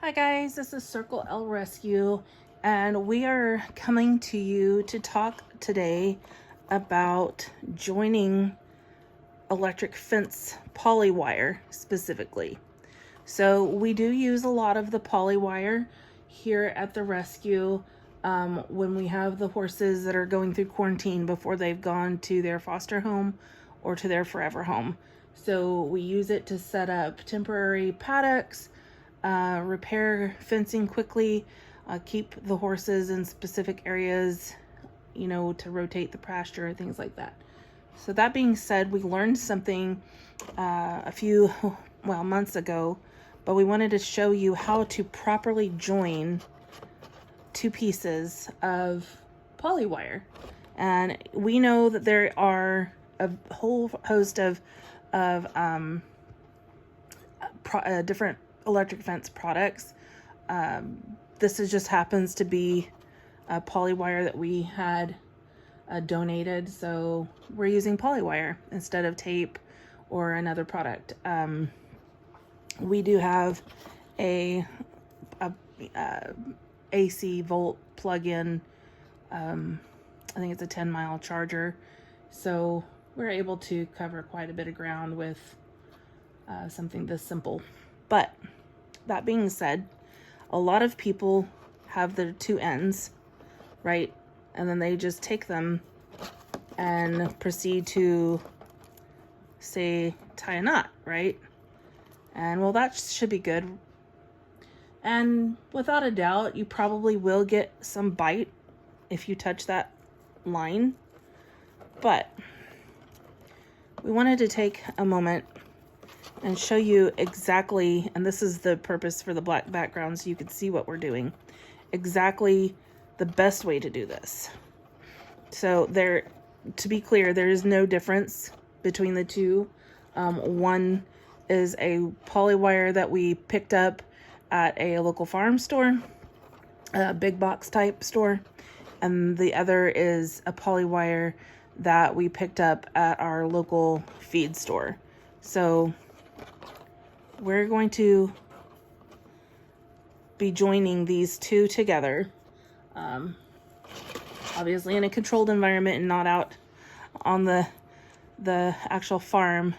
Hi guys, this is Circle L Rescue, and we are coming to you to talk today about joining electric fence polywire specifically. So we do use a lot of the polywire here at the rescue when we have the horses that are going through quarantine before they've gone to their foster home or to their forever home. So we use it to set up temporary paddocks, repair fencing quickly, keep the horses in specific areas, to rotate the pasture, things like that. So that being said, we learned something a few months ago, but we wanted to show you how to properly join two pieces of polywire. And we know that there are a whole host of different electric fence products. This just happens to be a polywire that we had donated, so we're using polywire instead of tape or another product. We do have a AC volt plug-in. I think it's a 10-mile charger, so we're able to cover quite a bit of ground with something this simple. But that being said, a lot of people have their two ends, right? And then they just take them and proceed to, say, tie a knot, right? And well, that should be good. And without a doubt, you probably will get some bite if you touch that line. But we wanted to take a moment and show you exactly, and this is the purpose for the black background so you can see what we're doing, exactly the best way to do this. So to be clear, there is no difference between the two. One is a polywire that we picked up at a local farm store, a big box type store, and the other is a polywire that we picked up at our local feed store. So we're going to be joining these two together, obviously in a controlled environment and not out on the actual farm,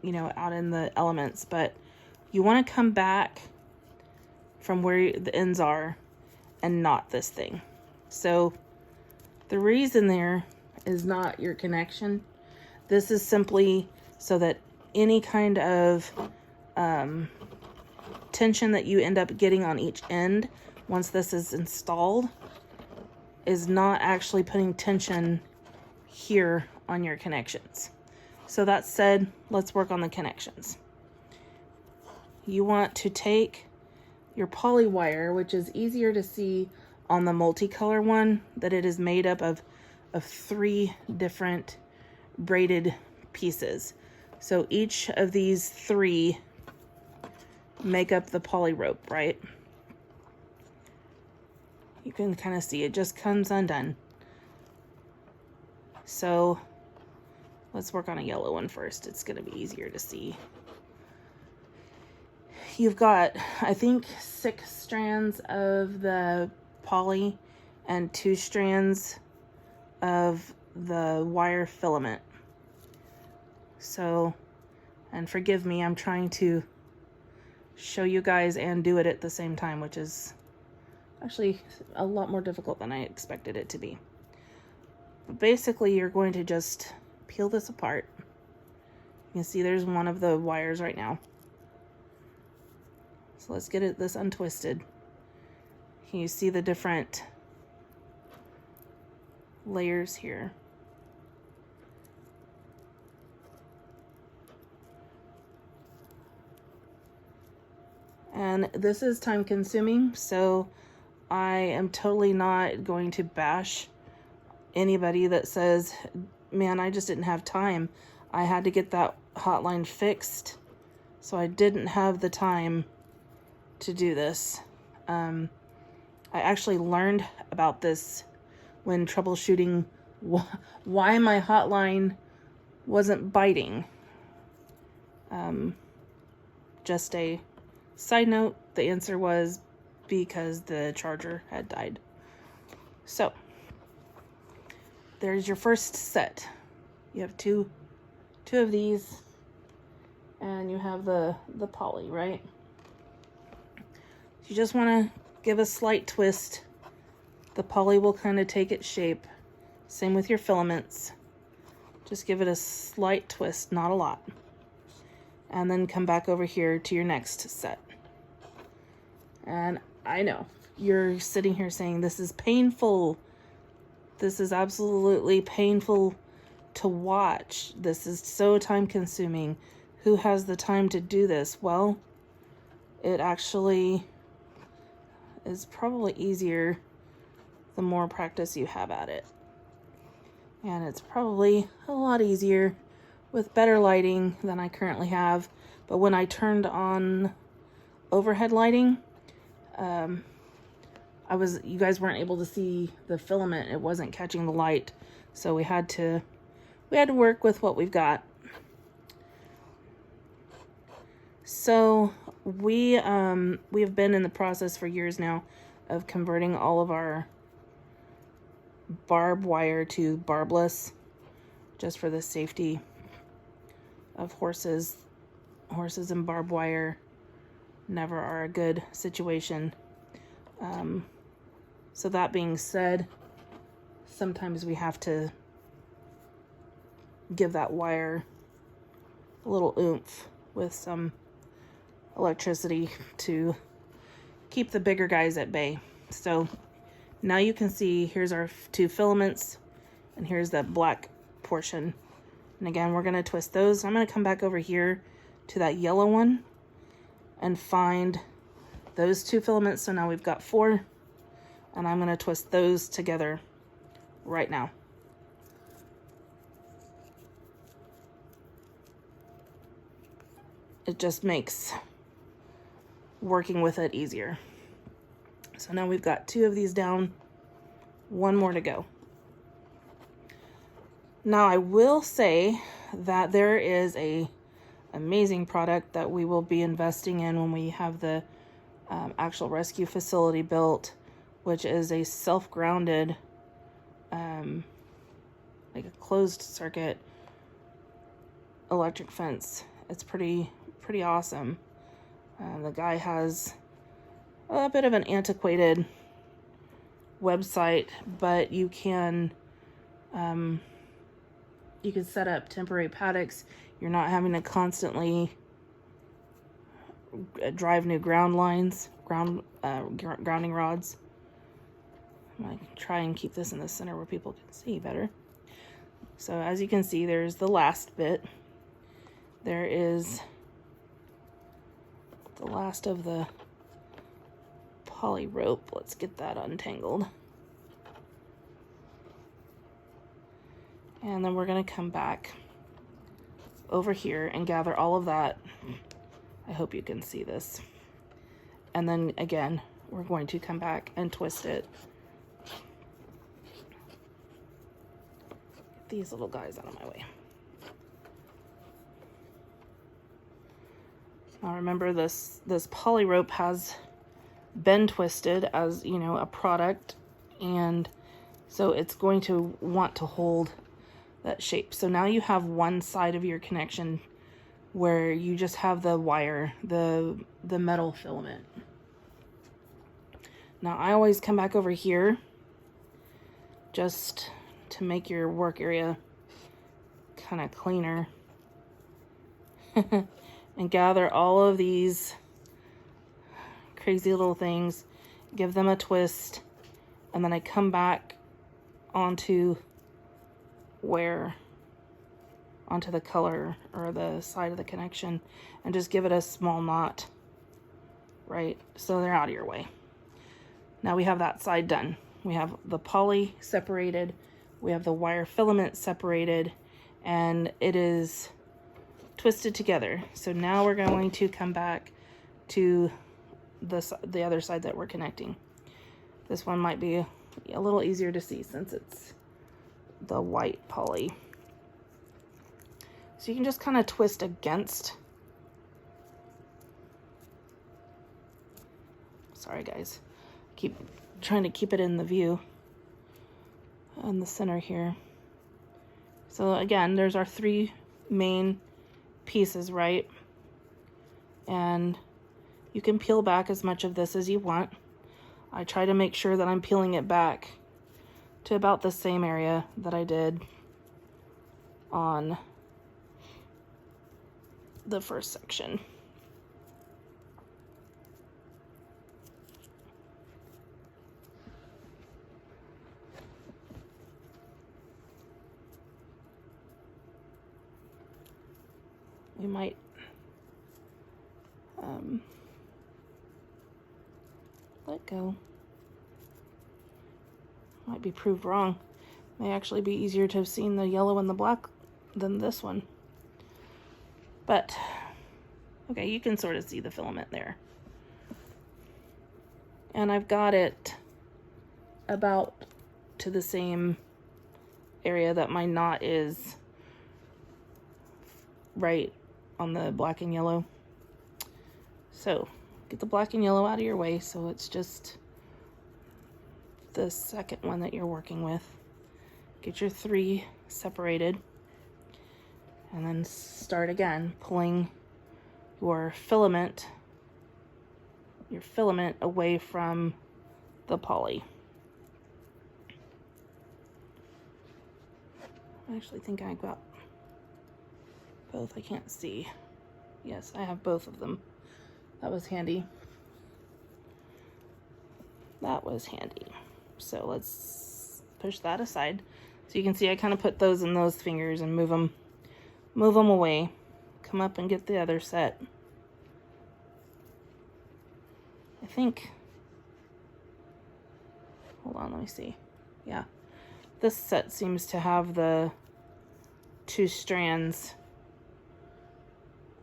out in the elements. But you want to come back from where the ends are and knot this thing. So the reason there is not your connection. This is simply so that any kind of tension that you end up getting on each end once this is installed is not actually putting tension here on your connections. So that said, let's work on the connections. You want to take your polywire, which is easier to see on the multicolor one, that it is made up of 3 different braided pieces. So each of these 3 make up the poly rope, right? You can kind of see it just comes undone. So let's work on a yellow one first. It's going to be easier to see. You've got, I think, 6 strands of the poly and 2 strands of the wire filament. So, and forgive me, I'm trying to show you guys and do it at the same time, which is actually a lot more difficult than I expected it to be. But basically, you're going to just peel this apart. You can see there's one of the wires right now. So let's get this untwisted. Can you see the different layers here? And this is time consuming, so I am totally not going to bash anybody that says, man, I just didn't have time. I had to get that hotline fixed, so I didn't have the time to do this. I actually learned about this when troubleshooting why my hotline wasn't biting. Just a side note, the answer was because the charger had died. So there's your first set. You have two of these, and you have the poly, right? You just want to give a slight twist. The poly will kind of take its shape. Same with your filaments. Just give it a slight twist, not a lot. And then come back over here to your next set. And I know you're sitting here saying, this is painful. This is absolutely painful to watch. This is so time consuming. Who has the time to do this? Well, it actually is probably easier the more practice you have at it. And it's probably a lot easier with better lighting than I currently have. But when I turned on overhead lighting, you guys weren't able to see the filament. It wasn't catching the light. So we had to work with what we've got. So we have been in the process for years now of converting all of our barbed wire to barbless, just for the safety of horses. Horses and barbed wire never are a good situation. So that being said, sometimes we have to give that wire a little oomph with some electricity to keep the bigger guys at bay. So now you can see, here's our two filaments, and here's that black portion. And again, we're going to twist those. I'm going to come back over here to that yellow one and find those two filaments. So now we've got 4, and I'm going to twist those together right now. It just makes working with it easier. So now we've got 2 of these down, 1 more to go. Now I will say that there is a amazing product that we will be investing in when we have the actual rescue facility built, which is a self-grounded, like a closed circuit electric fence. It's pretty awesome. The guy has a bit of an antiquated website, but you can set up temporary paddocks. You're not having to constantly drive new ground lines, grounding rods. I'm going to try and keep this in the center where people can see better. So as you can see, there's the last bit. There is the last of the poly rope. Let's get that untangled. And then we're going to come back over here and gather all of that. I hope you can see this. And then again, we're going to come back and twist it. Get these little guys out of my way. Now remember, this poly rope has been twisted as, you know, a product, and so it's going to want to hold that shape. So now you have one side of your connection where you just have the wire, the metal filament. Now I always come back over here just to make your work area kind of cleaner and gather all of these crazy little things, give them a twist, and then I come back onto the color or the side of the connection and just give it a small knot, right? So they're out of your way. Now we have that side done. We have the poly separated, we have the wire filament separated, and it is twisted together. So now we're going to come back to the other side that we're connecting. This one might be a little easier to see since it's the white poly. So you can just kind of twist against sorry guys, keep trying to keep it in the view in the center here. So again, there's our 3 main pieces, right? And you can peel back as much of this as you want. I try to make sure that I'm peeling it back to about the same area that I did on the first section. We might let go. Might be proved wrong. May actually be easier to have seen the yellow and the black than this one. But, okay, you can sort of see the filament there. And I've got it about to the same area that my knot is, right on the black and yellow. So, get the black and yellow out of your way so it's just the second one that you're working with. Get your 3 separated. And then start again, pulling your filament away from the poly. I actually think I got both. I can't see. Yes, I have both of them. That was handy. That was handy. So let's push that aside. So you can see I kind of put those in those fingers and move them away. Come up and get the other set. I think, hold on, let me see. Yeah, this set seems to have the 2 strands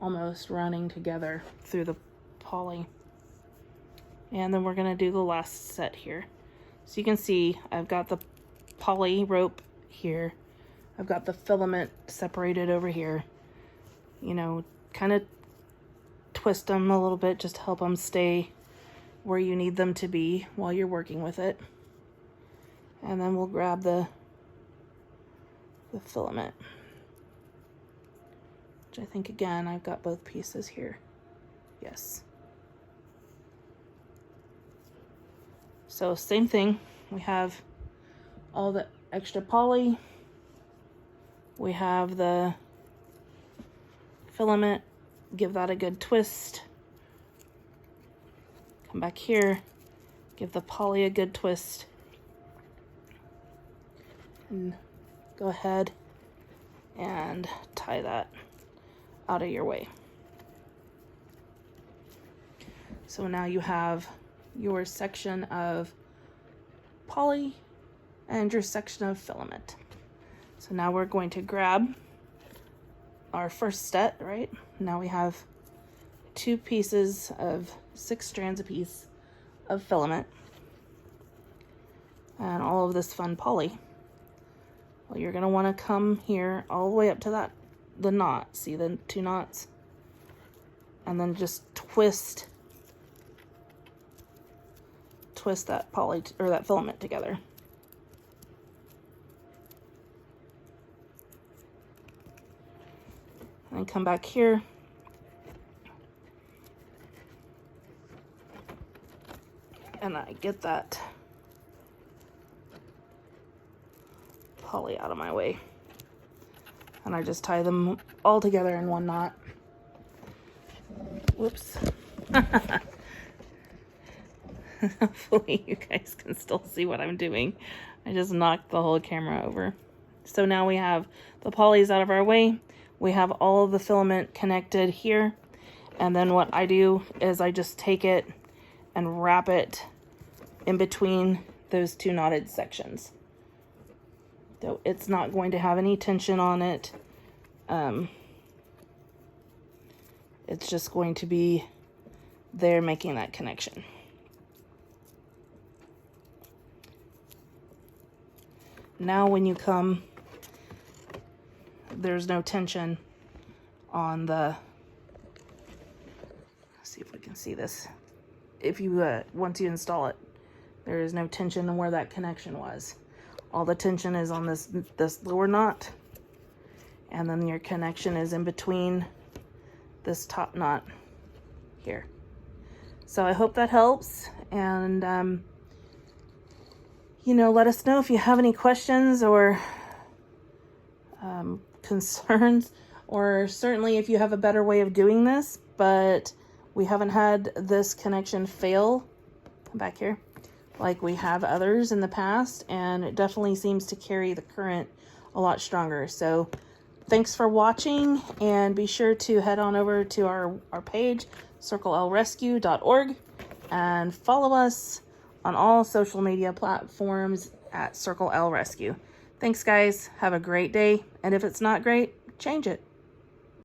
almost running together through the poly. And then we're gonna do the last set here. So you can see I've got the poly rope here. I've got the filament separated over here. You know, kind of twist them a little bit just to help them stay where you need them to be while you're working with it. And then we'll grab the filament, which I think, again, I've got both pieces here. Yes. So same thing, we have all the extra poly, we have the filament, give that a good twist, come back here, give the poly a good twist, and go ahead and tie that out of your way. So now you have your section of poly and your section of filament. So now we're going to grab our first set, right? Now we have 2 pieces of 6 strands apiece of filament and all of this fun poly. Well, you're going to want to come here all the way up to the knot. See the 2 knots? And then just twist that poly or that filament together. And come back here. And I get that poly out of my way. And I just tie them all together in one knot. Whoops. Hopefully you guys can still see what I'm doing. I just knocked the whole camera over. So now we have the polys out of our way. We have all of the filament connected here. And then what I do is I just take it and wrap it in between those 2 knotted sections. So it's not going to have any tension on it. It's just going to be there making that connection. Now when you come, there's no tension on the, let's see if we can see this. if you once you install it. There is no tension on where that connection was. All the tension is on this lower knot, and then your connection is in between this top knot here. So I hope that helps, and you know, let us know if you have any questions or concerns, or certainly if you have a better way of doing this. But we haven't had this connection fail back here like we have others in the past, and it definitely seems to carry the current a lot stronger. So thanks for watching, and be sure to head on over to our page, circlelrescue.org, and follow us on all social media platforms at Circle L Rescue. Thanks, guys. Have a great day. And if it's not great, change it.